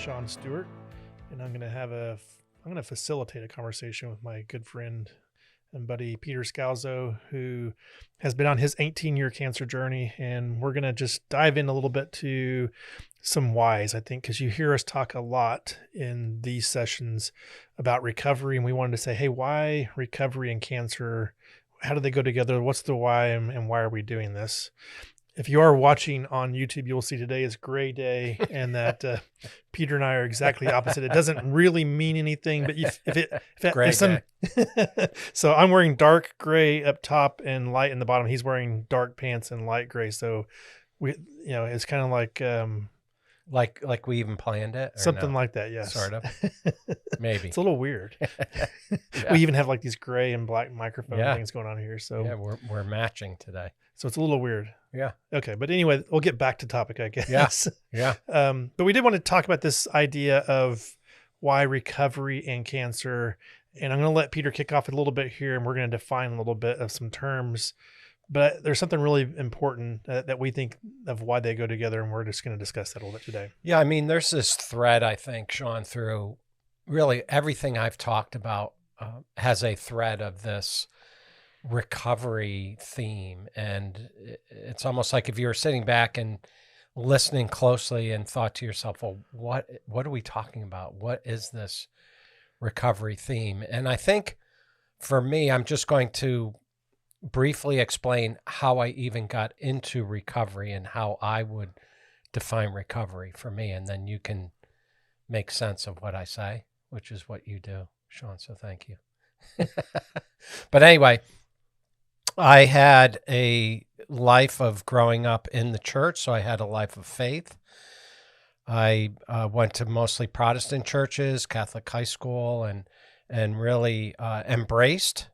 Sean Stewart, and I'm going to facilitate a conversation with my good friend and buddy Peter Scalzo, who has been on his 18-year cancer journey, and we're going to just dive in a little bit to some whys, I think, because you hear us talk a lot in these sessions about recovery, and we wanted to say, hey, why recovery and cancer? How do they go together? What's the why, and why are we doing this? If you are watching on YouTube, you'll see today is Gray Day, and that Peter and I are exactly opposite. It doesn't really mean anything, but if some, so I'm wearing dark gray up top and light in the bottom. He's wearing dark pants and light gray. So it's kind of like we even planned it, or something no? like that. Yes, Sort of. Maybe it's a little weird. Yeah. We even have like these gray and black microphone things going on here. So yeah, we're matching today. So it's a little weird. Yeah. Okay. But anyway, we'll get back to topic, I guess. Yeah. But we did want to talk about this idea of why recovery and cancer. And I'm going to let Peter kick off a little bit here, and we're going to define a little bit of some terms. But there's something really important that we think of why they go together, and we're just going to discuss that a little bit today. Yeah. I mean, there's this thread, I think, Sean, through really everything I've talked about has a thread of this recovery theme, and it's almost like if you were sitting back and listening closely and thought to yourself, well, what are we talking about? What is this recovery theme? And I think for me, I'm just going to briefly explain how I even got into recovery and how I would define recovery for me, and then you can make sense of what I say, which is what you do, Sean, so thank you. But anyway, I had a life of growing up in the church, so I had a life of faith. I went to mostly Protestant churches, Catholic high school, and really embraced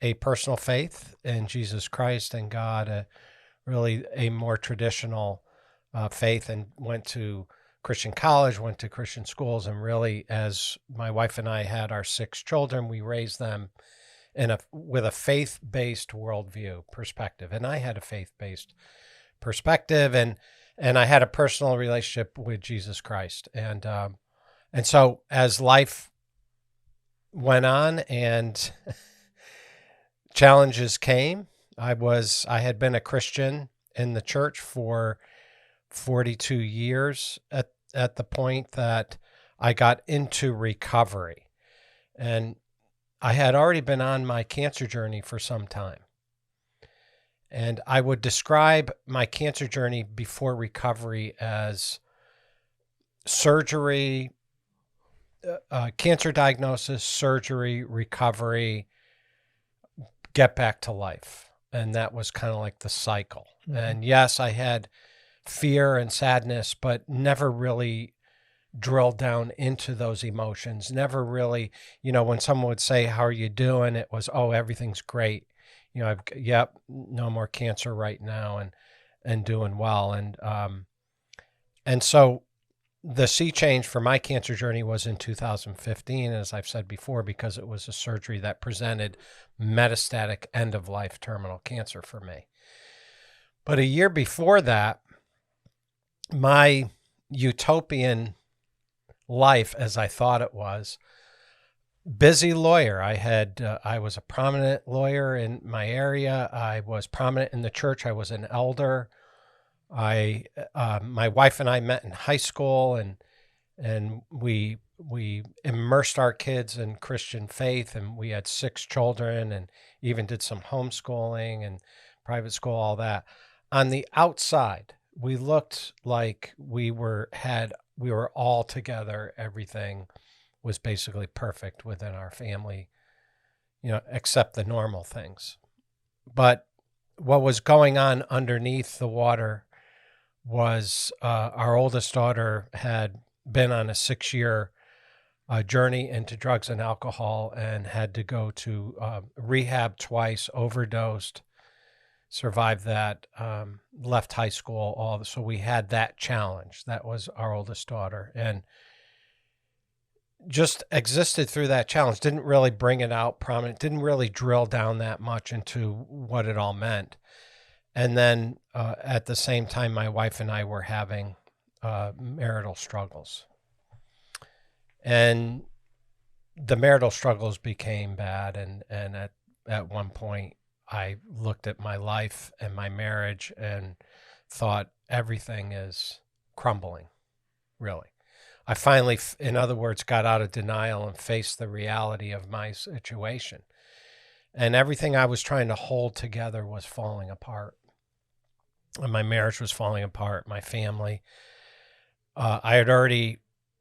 a personal faith in Jesus Christ and God, really a more traditional faith, and went to Christian college, went to Christian schools, and really, as my wife and I had our 6 children, we raised them with a faith-based worldview perspective. And I had a faith-based perspective, and I had a personal relationship with Jesus Christ. And so as life went on and challenges came, I had been a Christian in the church for 42 years at the point that I got into recovery. And I had already been on my cancer journey for some time. And I would describe my cancer journey before recovery as surgery, cancer diagnosis, surgery, recovery, get back to life. And that was kind of like the cycle. Mm-hmm. And yes, I had fear and sadness, but never really drill down into those emotions. Never really, when someone would say, how are you doing? It was, oh, everything's great. No more cancer right now, and doing well. And so the sea change for my cancer journey was in 2015, as I've said before, because it was a surgery that presented metastatic end-of-life terminal cancer for me. But a year before that, my utopian life, as I thought it was, busy lawyer. I was a prominent lawyer in my area. I was prominent in the church. I was an elder. My wife and I met in high school, and we immersed our kids in Christian faith, and we had 6 children, and even did some homeschooling and private school, all that. On the outside, we looked like we were all together. Everything was basically perfect within our family, except the normal things. But what was going on underneath the water was our oldest daughter had been on a 6-year journey into drugs and alcohol, and had to go to rehab twice, overdosed, survived that, left high school, so we had that challenge. That was our oldest daughter, and just existed through that challenge. Didn't really bring it out prominent, didn't really drill down that much into what it all meant. And then at the same time, my wife and I were having marital struggles. And the marital struggles became bad. And at one point, I looked at my life and my marriage and thought everything is crumbling, really. I finally, in other words, got out of denial and faced the reality of my situation. And everything I was trying to hold together was falling apart. And my marriage was falling apart, my family. I had already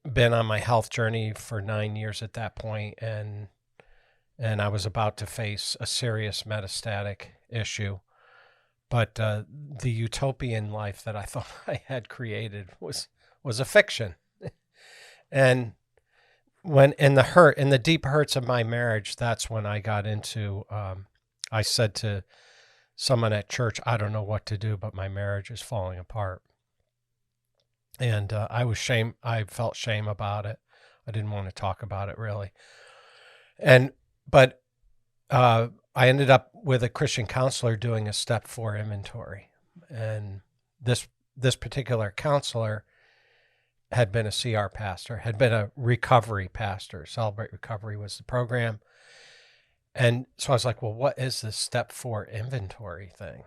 been on my health journey for 9 years at that point, and I was about to face a serious metastatic issue. But the utopian life that I thought I had created was a fiction. And when in the deep hurts of my marriage, that's when I got into. I said to someone at church, "I don't know what to do, but my marriage is falling apart." And I felt shame about it. I didn't want to talk about it really. But I ended up with a Christian counselor doing a step 4 inventory. And this particular counselor had been a CR pastor, had been a recovery pastor. Celebrate Recovery was the program. And so I was like, well, what is this step 4 inventory thing?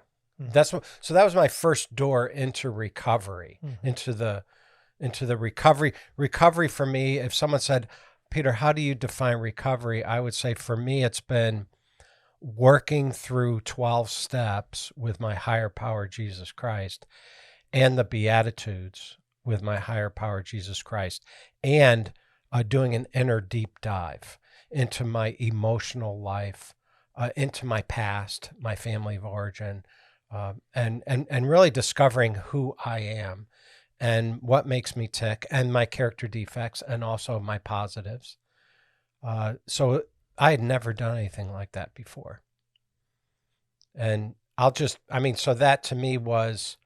So that was my first door into recovery, into the recovery. Recovery for me, if someone said, Peter, how do you define recovery? I would say for me, it's been working through 12 steps with my higher power, Jesus Christ, and the Beatitudes with my higher power, Jesus Christ, and doing an inner deep dive into my emotional life, into my past, my family of origin, and really discovering who I am and what makes me tick, and my character defects, and also my positives. So I had never done anything like that before. And so that to me was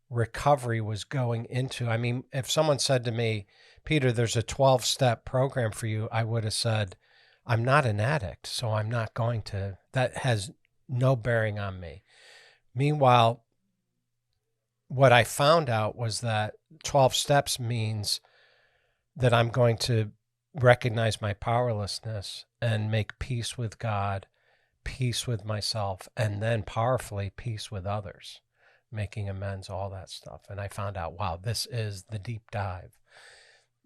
recovery, was going into, if someone said to me, Peter, there's a 12-step program for you, I would have said, I'm not an addict, so I'm not going to, that has no bearing on me. Meanwhile, what I found out was that 12 steps means that I'm going to recognize my powerlessness and make peace with God, peace with myself, and then powerfully peace with others, making amends, all that stuff. And I found out, wow, this is the deep dive,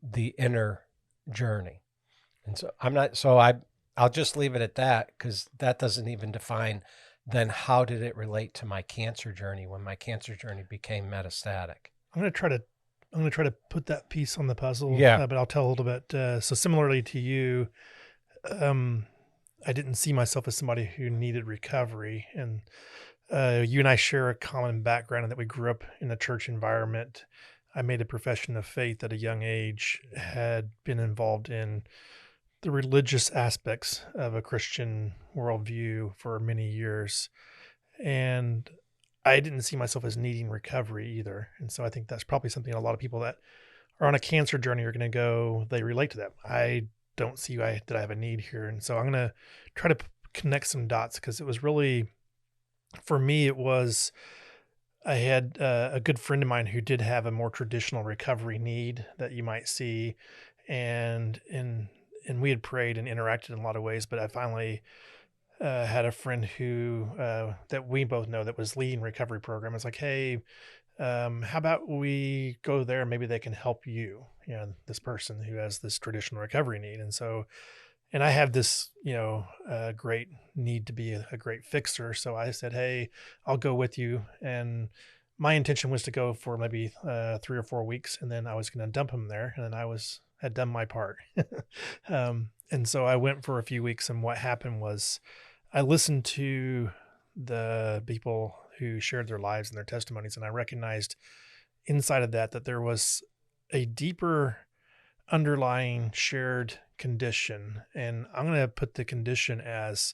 the inner journey. And so I'll just leave it at that, because that doesn't even define then how did it relate to my cancer journey when my cancer journey became metastatic. I'm going to try to put that piece on the puzzle. Yeah. But I'll tell a little bit. So similarly to you, I didn't see myself as somebody who needed recovery. And you and I share a common background in that we grew up in a church environment. I made a profession of faith at a young age, had been involved in the religious aspects of a Christian worldview for many years. And I didn't see myself as needing recovery either. And so I think that's probably something a lot of people that are on a cancer journey are going to go, they relate to that. I don't see that I have a need here. And so I'm going to try to connect some dots, because it was really, for me, I had a good friend of mine who did have a more traditional recovery need that you might see. And we had prayed and interacted in a lot of ways, but I finally had a friend who that we both know that was leading recovery program. It's like, hey, how about we go there? Maybe they can help you, this person who has this traditional recovery need. And so, and I have this, great need to be a great fixer. So I said, hey, I'll go with you. And my intention was to go for maybe 3 or 4 weeks, and then I was going to dump him there, and then had done my part. And so I went for a few weeks, and what happened was I listened to the people who shared their lives and their testimonies, and I recognized inside of that there was a deeper underlying shared condition. And I'm going to put the condition as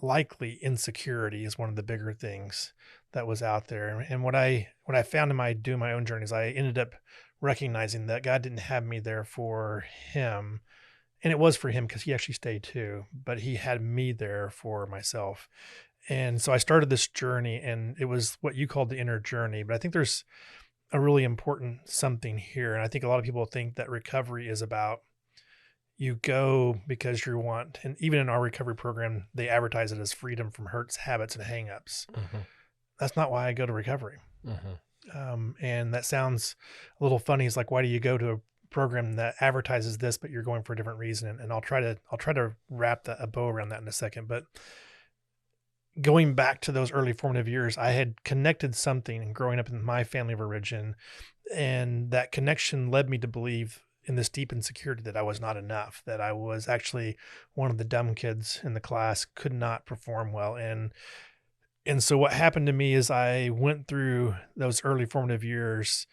likely insecurity is one of the bigger things that was out there. And what I found in doing my own journey is I ended up recognizing that God didn't have me there for him. And it was for him, because he actually stayed too, but he had me there for myself. And so I started this journey, and it was what you called the inner journey. But I think there's a really important something here. And I think a lot of people think that recovery is about you go because you want, and even in our recovery program, they advertise it as freedom from hurts, habits, and hangups. Mhm. That's not why I go to recovery. Mhm. And that sounds a little funny. It's like, why do you go to a program that advertises this, but you're going for a different reason? And I'll try to wrap a bow around that in a second. But going back to those early formative years, I had connected something growing up in my family of origin, and that connection led me to believe in this deep insecurity that I was not enough, that I was actually one of the dumb kids in the class, could not perform well. And so what happened to me is I went through those early formative years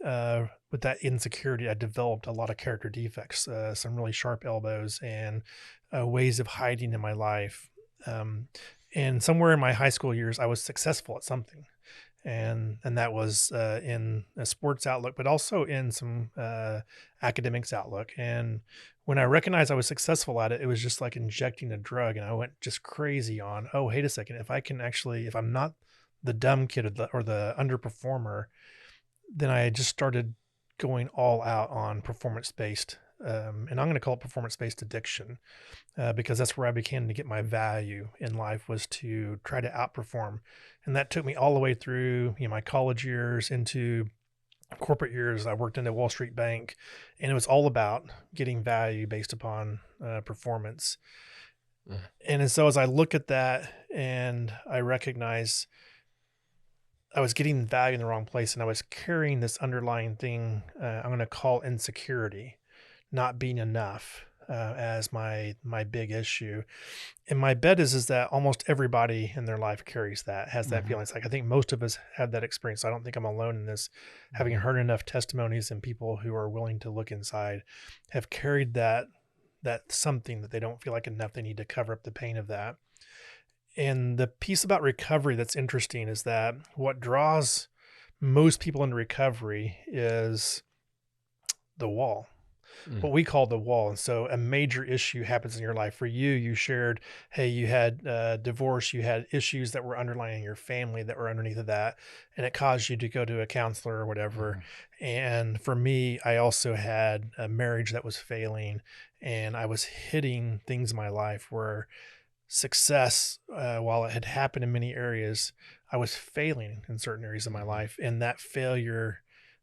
with that insecurity. I developed a lot of character defects, some really sharp elbows, and ways of hiding in my life. Um, and somewhere in my high school years, I was successful at something, and that was in a sports outlook, but also in some academics outlook. And when I recognized I was successful at it, it was just like injecting a drug, and I went just crazy on, oh, wait a second, if I can actually, if I'm not the dumb kid or the underperformer, then I just started going all out on performance based. And I'm going to call it performance based addiction because that's where I began to get my value in life, was to try to outperform. And that took me all the way through, my college years into corporate years. I worked in a Wall Street bank, and it was all about getting value based upon performance. Mm. And so as I look at that and I recognize I was getting value in the wrong place, and I was carrying this underlying thing I'm going to call insecurity, not being enough, as my big issue. And my bet is that almost everybody in their life carries that, has that Mhm. feeling. It's like, I think most of us have that experience. I don't think I'm alone in this. Having heard enough testimonies and people who are willing to look inside, have carried that something that they don't feel like enough. They need to cover up the pain of that. And the piece about recovery that's interesting is that what draws most people into recovery is the wall, Mm. what we call the wall. And so a major issue happens in your life. For you, you shared, hey, you had divorce, you had issues that were underlying your family that were underneath of that, and it caused you to go to a counselor or whatever. Mhm. And for me, I also had a marriage that was failing, and I was hitting things in my life where success, while it had happened in many areas, I was failing in certain areas of my Mhm. life, and that failure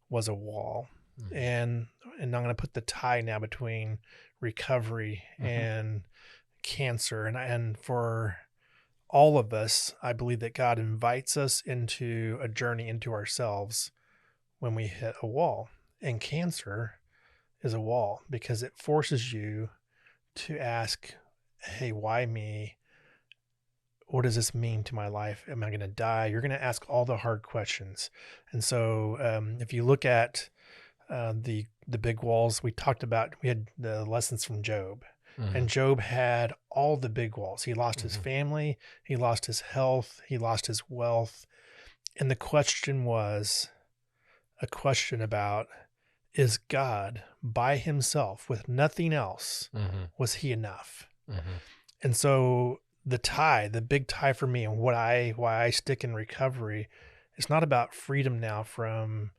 was a wall. Mhm. And I'm going to put the tie now between recovery Mhm. and cancer, and for all of us, I believe that God invites us into a journey into ourselves when we hit a wall. And cancer is a wall because it forces you to ask, hey, why me? What does this mean to my life? Am I going to die? You're going to ask all the hard questions. And so, if you look at the big walls we talked about, we had the lessons from Job, and Mhm. Job had all the big walls. He lost his Mhm. family, he lost his health, he lost his wealth, and the question was a question about, is God by himself with nothing else? Mhm. Was he enough? Mhm. And so the big tie for me, and why I stick in recovery, it's not about freedom now from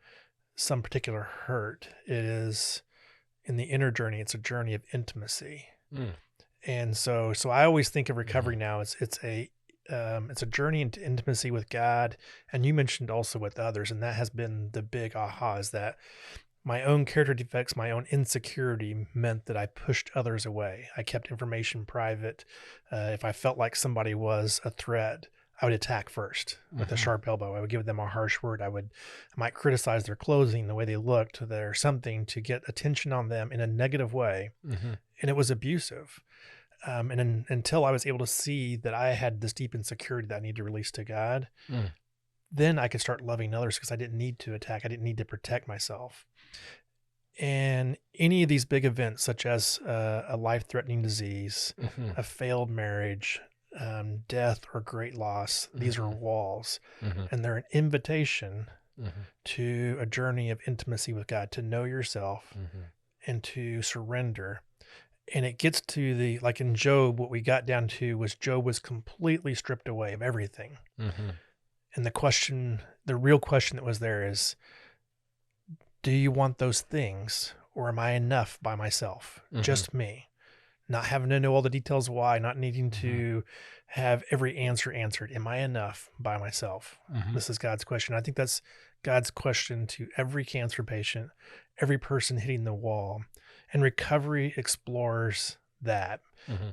some particular hurt. It is in the inner journey. It's a journey of intimacy. Mm. And so I always think of Mhm. recovery now as it's a journey into intimacy with God. And you mentioned also with others, and that has been the big aha, is that my own character defects, my own insecurity meant that I pushed others away. I kept information private. If I felt like somebody was a threat, I would attack first with a Mhm. sharp elbow. I would give them a harsh word. I might criticize their clothing, the way they looked, their something, to get attention on them in a negative way. Mhm. And it was abusive. Until I was able to see that I had this deep insecurity that I need to release to God, Mm. then I could start loving others because I didn't need to attack. I didn't need to protect myself. And any of these big events, such as a life threatening disease, Mhm. a failed marriage, death, or great loss, these are Mhm. walls. Mhm. And they're an invitation Mhm. to a journey of intimacy with God, to know yourself Mhm. and to surrender. And it gets to like in Job, what we got down to was Job was completely stripped away of everything. Mhm. And the real question that was there is, do you want those things, or am I enough by myself? Just me, not having to know all the details why, not needing to have every answer answered. Am I enough by myself? This is God's question. I think that's God's question to every cancer patient, every person hitting the wall. And recovery explores that.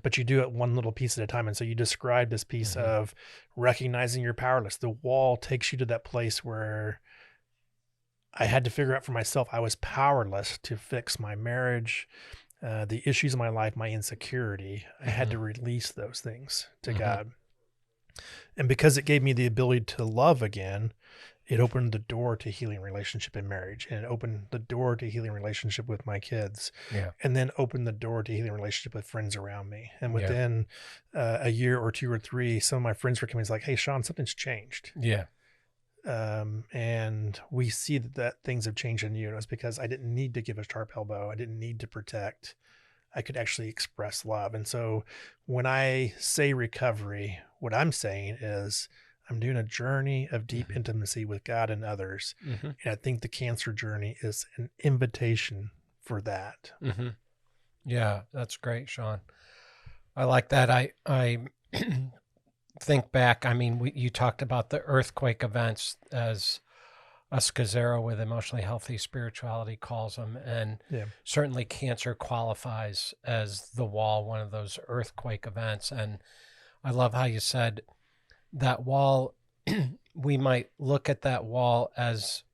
But you do it one little piece at a time. And so you describe this piece of recognizing you're powerless. The wall takes you to that place where I had to figure out for myself I was powerless to fix my marriage, the issues in my life, my insecurity. I had to release those things to God. And because it gave me the ability to love again, it opened the door to healing relationship in marriage, and it opened the door to healing relationship with my kids, and then opened the door to healing relationship with friends around me. And within a year or 2 or 3, some of my friends were coming like, hey, Sean, something's changed. And we see that things have changed in you. And it was because I didn't need to give a sharp elbow. I didn't need to protect. I could actually express love. And so when I say recovery, what I'm saying is I'm doing a journey of deep intimacy with God and others. And I think the cancer journey is an invitation for that. Yeah, that's great, Sean. I like that. I think back, I mean, you talked about the earthquake events, as Scalzo with Emotionally Healthy Spirituality calls them. And certainly cancer qualifies as the wall, one of those earthquake events. And I love how you said that wall, we might look at that wall as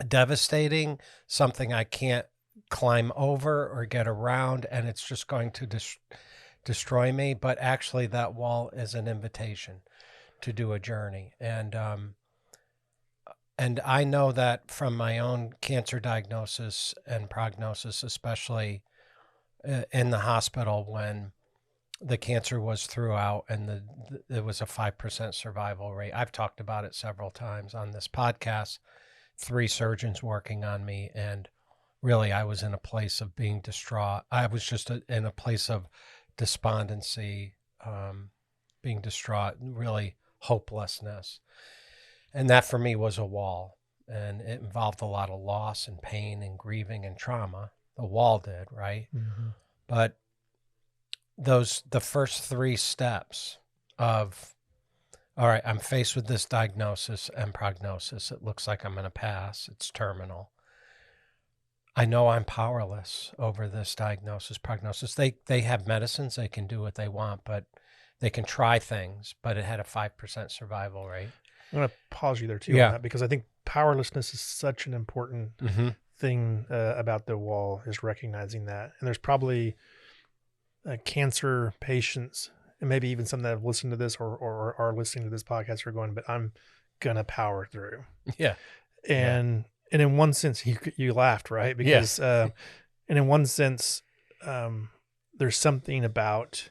devastating, something I can't climb over or get around, and it's just going to destroy me. But actually that wall is an invitation to do a journey. And I know that from my own cancer diagnosis and prognosis, especially in the hospital when the cancer was throughout and there was a 5% survival rate. I've talked about it several times on this podcast, 3 surgeons working on me. And really, I was in a place of being distraught. I was just in a place of despondency, being distraught, really hopelessness. And that for me was a wall. And it involved a lot of loss and pain and grieving and trauma. The wall did, right? But the first 3 steps of, all right, I'm faced with this diagnosis and prognosis. It looks like I'm going to pass. It's terminal. I know I'm powerless over this diagnosis, prognosis. They have medicines. They can do what they want, but they can try things, but it had a 5% survival rate. I'm going to pause you there too on that, because I think powerlessness is such an important thing about the wall, is recognizing that. And there's probably cancer patients, and maybe even some that have listened to this or are listening to this podcast are going, but I'm going to power through. And in one sense, you laughed, right? Because, and in one sense, there's something about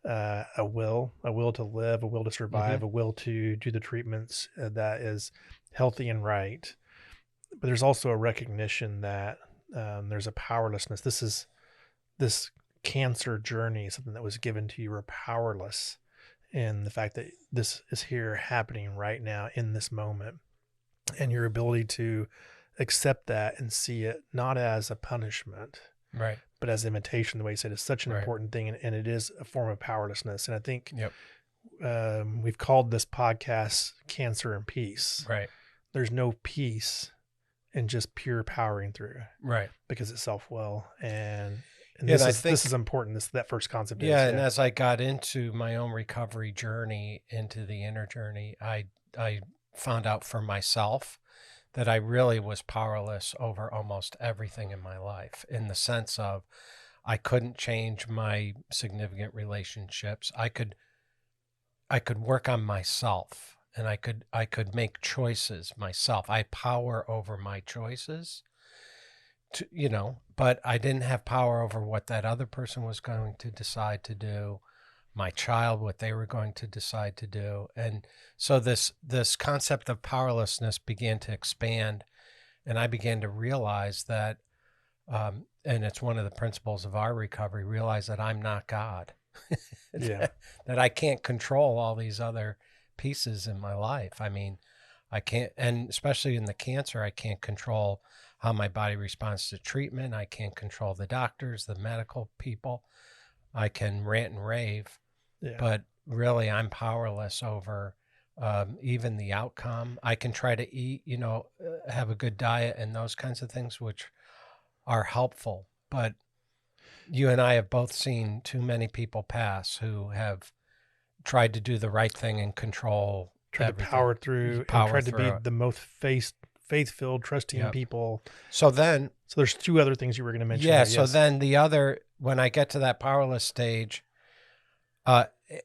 a will to live, a will to survive, a will to do the treatments that is healthy and right. But there's also a recognition that there's a powerlessness. This cancer journey, something that was given to you. You're powerless in the fact that this is here happening right now in this moment, and your ability to accept that and see it not as a punishment, right, but as invitation, the way you said, is such an important thing. And it is a form of powerlessness. And I think we've called this podcast Cancer and Peace. Right. There's no peace in just pure powering through. Right. Because it's self-will. And this is important. That first concept is. And as I got into my own recovery journey, into the inner journey, I found out for myself that I really was powerless over almost everything in my life, in the sense of I couldn't change my significant relationships. I could work on myself, and I could make choices myself. I had power over my choices, but I didn't have power over what that other person was going to decide to do, my child, what they were going to decide to do. And so this concept of powerlessness began to expand, and I began to realize that, and it's one of the principles of our recovery, realize that I'm not God. That I can't control all these other pieces in my life. I mean, I can't, and especially in the cancer, I can't control how my body responds to treatment. I can't control the doctors, the medical people. I can rant and rave, but really I'm powerless over even the outcome. I can try to eat, have a good diet and those kinds of things, which are helpful. But you and I have both seen too many people pass who have tried to do the right thing and control tried everything. to power through and tried to be the most faith-filled, trusting people. So there's two other things you were going to mention. Yeah. So then the other, when I get to that powerless stage,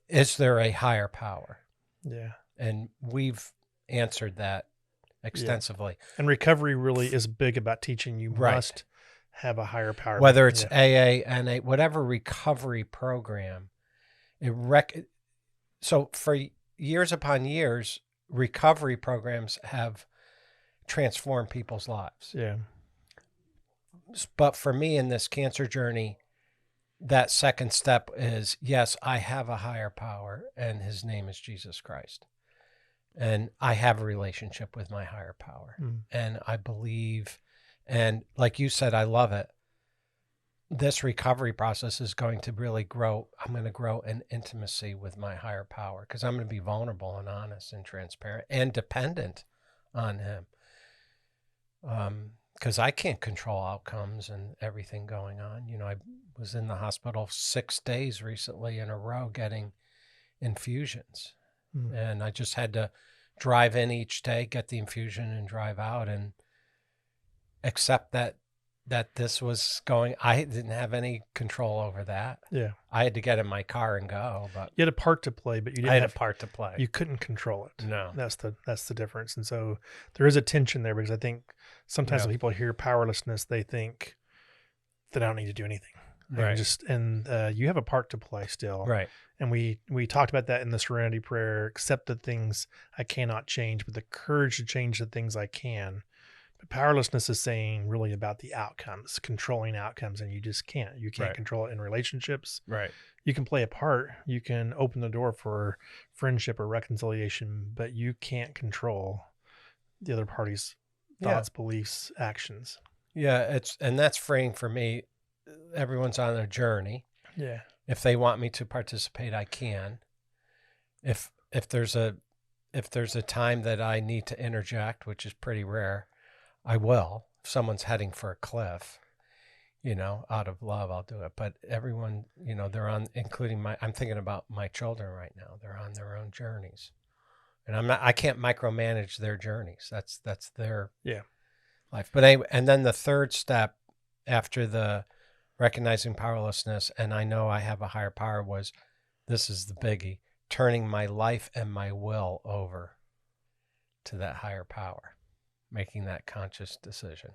is there a higher power? Yeah. And we've answered that extensively. Yeah. And recovery really is big about teaching you must have a higher power. Whether it's AA, NA, whatever recovery program, so for years upon years, recovery programs have transformed people's lives. Yeah. But for me in this cancer journey, that second step is, yes, I have a higher power and his name is Jesus Christ. And I have a relationship with my higher power. And I believe, and like you said, I love it. This recovery process is going to really grow. I'm going to grow in intimacy with my higher power because I'm going to be vulnerable and honest and transparent and dependent on him. Because I can't control outcomes and everything going on. I was in the hospital 6 days recently in a row getting infusions. And I just had to drive in each day, get the infusion and drive out and accept that this was going. I didn't have any control over that. Yeah. I had to get in my car and go, but you had a part to play, but you didn't I had a part to play. You couldn't control it. No. That's the difference. And so there is a tension there because I think sometimes when people hear powerlessness, they think that I don't need to do anything. Right. You have a part to play still. Right. And we talked about that in the Serenity Prayer, accept the things I cannot change, but the courage to change the things I can. But powerlessness is saying really about the outcomes, controlling outcomes, and you just can't. You can't control it in relationships. Right. You can play a part. You can open the door for friendship or reconciliation, but you can't control the other party's thoughts, beliefs, actions. Yeah, and that's freeing for me. Everyone's on their journey. Yeah. If they want me to participate, I can. If there's a time that I need to interject, which is pretty rare, I will. If someone's heading for a cliff, out of love, I'll do it. But everyone, they're on, including I'm thinking about my children right now. They're on their own journeys, and I can't micromanage their journeys. That's their life. But anyway, and then the third step after the recognizing powerlessness, and I know I have a higher power, this is the biggie, turning my life and my will over to that higher power, making that conscious decision.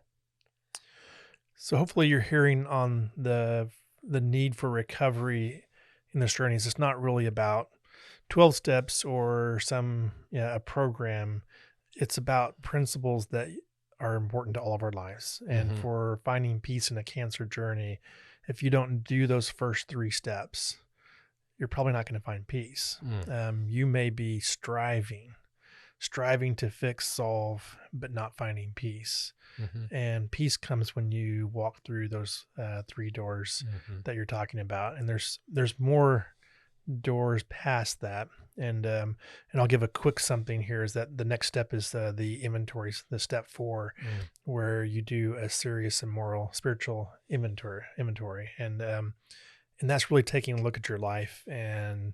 So hopefully you're hearing on the need for recovery in this journey. It's not really about 12 steps or a program. It's about principles that are important to all of our lives. And for finding peace in a cancer journey, if you don't do those first 3 steps, you're probably not going to find peace. You may be striving to fix, solve, but not finding peace. And peace comes when you walk through those 3 doors that you're talking about. And there's more doors past that. And I'll give a quick something here is that the next step is the inventories, the step 4, where you do a serious and moral, spiritual inventory. And that's really taking a look at your life. And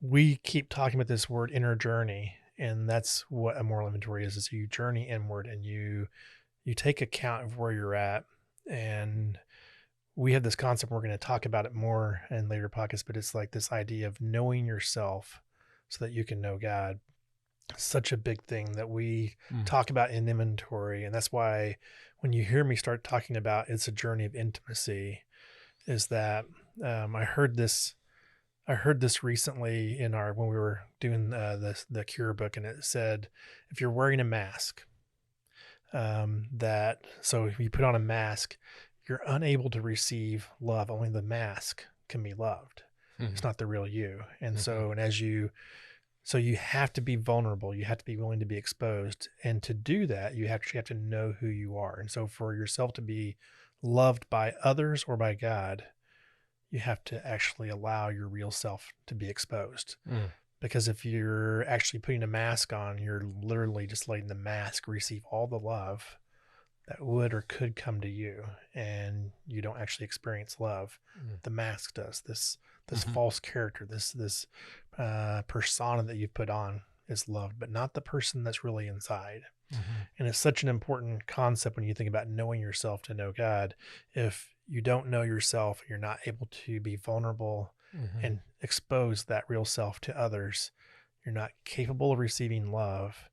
we keep talking about this word inner journey. And that's what a moral inventory is you journey inward and you take account of where you're at. And we have this concept, we're going to talk about it more in later podcasts, but it's like this idea of knowing yourself so that you can know God. Such a big thing that we talk about in inventory. And that's why when you hear me start talking about it's a journey of intimacy, is that I heard this recently when we were doing the Cure book, and it said, if you're wearing a mask, so if you put on a mask, you're unable to receive love. Only the mask can be loved. It's not the real you. And so, and as you So you have to be vulnerable. You have to be willing to be exposed. And to do that, you actually have to know who you are. And so for yourself to be loved by others or by God, you have to actually allow your real self to be exposed. Because if you're actually putting a mask on, you're literally just letting the mask receive all the love that would or could come to you, and you don't actually experience love. The mask does. This false character, this persona that you've put on is loved, but not the person that's really inside. And it's such an important concept when you think about knowing yourself to know God. If you don't know yourself, you're not able to be vulnerable and expose that real self to others, you're not capable of receiving love.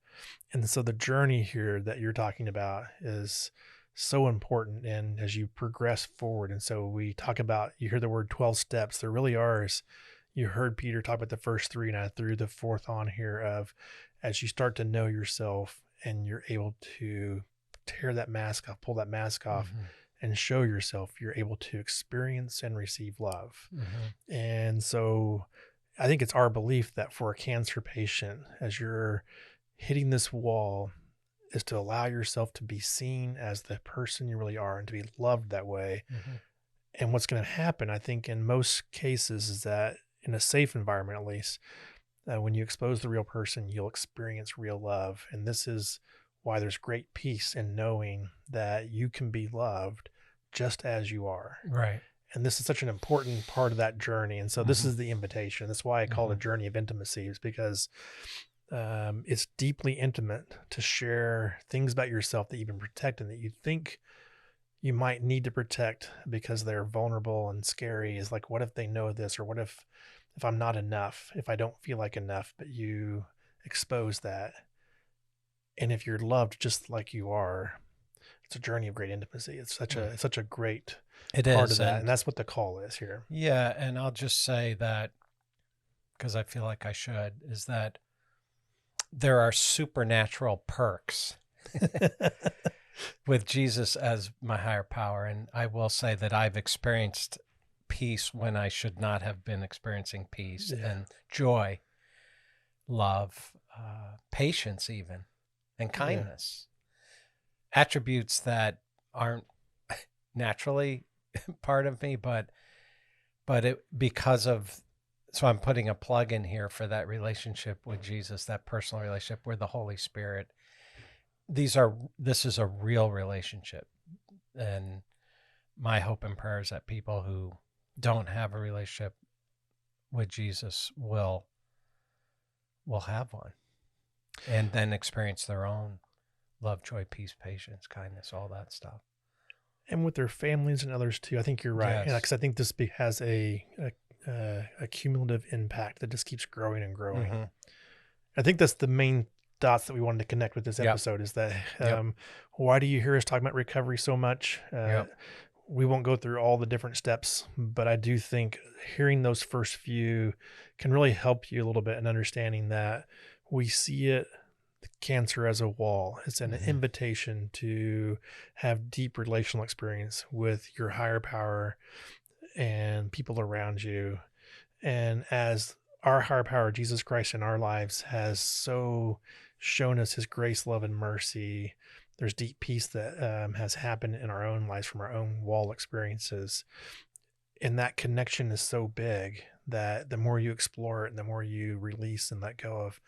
And so the journey here that you're talking about is so important. And as you progress forward, and so we talk about, you hear the word 12 steps, there really are. You heard Peter talk about the first 3, and I threw the 4th on here of, as you start to know yourself and you're able to tear that mask off, pull that mask off and show yourself, you're able to experience and receive love. And so I think it's our belief that for a cancer patient, as you're hitting this wall, is to allow yourself to be seen as the person you really are and to be loved that way. And what's going to happen, I think, in most cases, is that in a safe environment, at least, when you expose the real person, you'll experience real love. And this is why there's great peace in knowing that you can be loved just as you are. Right. And this is such an important part of that journey. And so this is the invitation. That's why I call it a journey of intimacy, is because it's deeply intimate to share things about yourself that you've been protecting, that you think you might need to protect because they're vulnerable and scary. Is like, what if they know this? Or what if I'm not enough, if I don't feel like enough? But you expose that. And if you're loved just like you are, it's a journey of great intimacy. It's such a great part of that. And that's what the call is here. Yeah. And I'll just say that, because I feel like I should, is that there are supernatural perks with Jesus as my higher power. And I will say that I've experienced peace when I should not have been experiencing peace, and joy, love, patience even, and kindness. Attributes that aren't naturally part of me, but because of, so I'm putting a plug in here for that relationship with Jesus, that personal relationship with the Holy Spirit. This is a real relationship. And my hope and prayer is that people who don't have a relationship with Jesus will have one, and then experience their own love, joy, peace, patience, kindness, all that stuff. And with their families and others too. I think you're right. Yes. Because I think this has a cumulative impact that just keeps growing and growing. I think that's the main dots that we wanted to connect with this episode, is that why do you hear us talking about recovery so much? We won't go through all the different steps, but I do think hearing those first few can really help you a little bit in understanding that we see it, the cancer, as a wall. It's an invitation to have deep relational experience with your higher power and people around you. And as our higher power, Jesus Christ, in our lives has so shown us his grace, love, and mercy, there's deep peace that has happened in our own lives from our own wall experiences. And that connection is so big that the more you explore it and the more you release and let go of,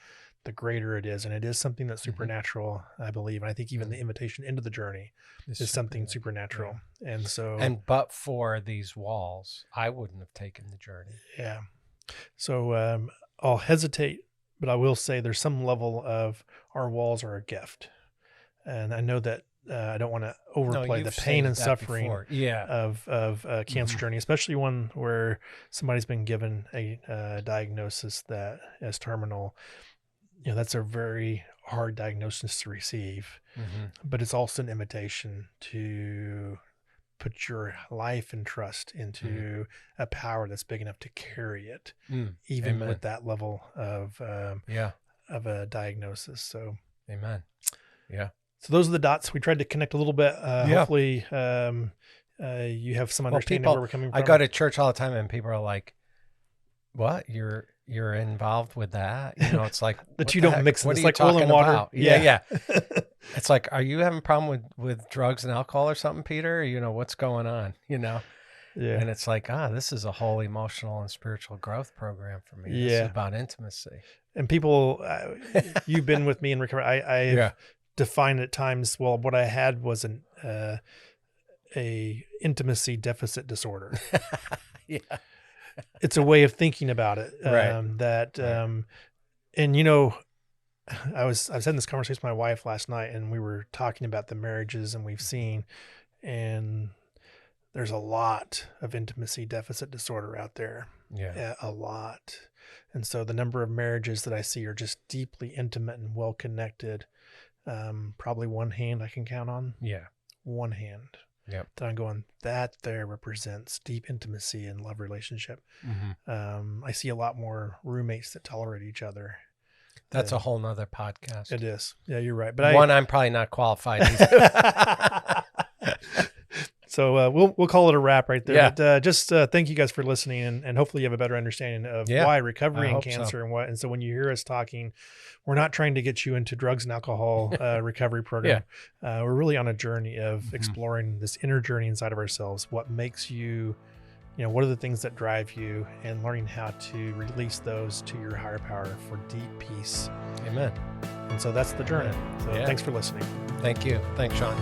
the greater it is. And it is something that's supernatural, I believe. And I think even the invitation into the journey is something supernatural. And so, but for these walls, I wouldn't have taken the journey. Yeah. So I'll hesitate, but I will say there's some level of our walls are a gift. And I know that I don't want to overplay the pain and suffering of a cancer journey, especially one where somebody's been given a diagnosis that is terminal. That's a very hard diagnosis to receive, but it's also an invitation to put your life and trust into a power that's big enough to carry it, even with that level of a diagnosis. So, amen. Yeah. So those are the dots. We tried to connect a little bit. Hopefully you have some understanding of where we're coming from. I go to church all the time and people are like, what? You're involved with that? You know, it's like That what you the don't heck? mix it. What It's are you like oil and talking water. about? Yeah. It's like, are you having a problem with drugs and alcohol or something, Peter? You know, what's going on? You know? Yeah. And it's like, this is a whole emotional and spiritual growth program for me. This is Yeah. about intimacy. And people, you've been with me in recovery. I've defined at times, well, what I had was a intimacy deficit disorder. Yeah. It's a way of thinking about it. Right. And you know, I was having this conversation with my wife last night, and we were talking about the marriages and we've seen, and there's a lot of intimacy deficit disorder out there. Yeah. A lot. And so the number of marriages that I see are just deeply intimate and well connected. Probably one hand I can count on. Yeah. One hand. Yep. That I'm going, that there represents deep intimacy and love relationship. Mm-hmm. I see a lot more roommates that tolerate each other. That's a whole nother podcast. It is. Yeah, you're right. But I'm probably not qualified either. So we'll call it a wrap right there. Yeah. But just thank you guys for listening, and hopefully you have a better understanding of why recovery and cancer and what. And so when you hear us talking, we're not trying to get you into drugs and alcohol recovery program. We're really on a journey of exploring this inner journey inside of ourselves. What makes you, what are the things that drive you, and learning how to release those to your higher power for deep peace. Amen. And so that's the journey. So thanks for listening. Thank you. Thanks, Sean.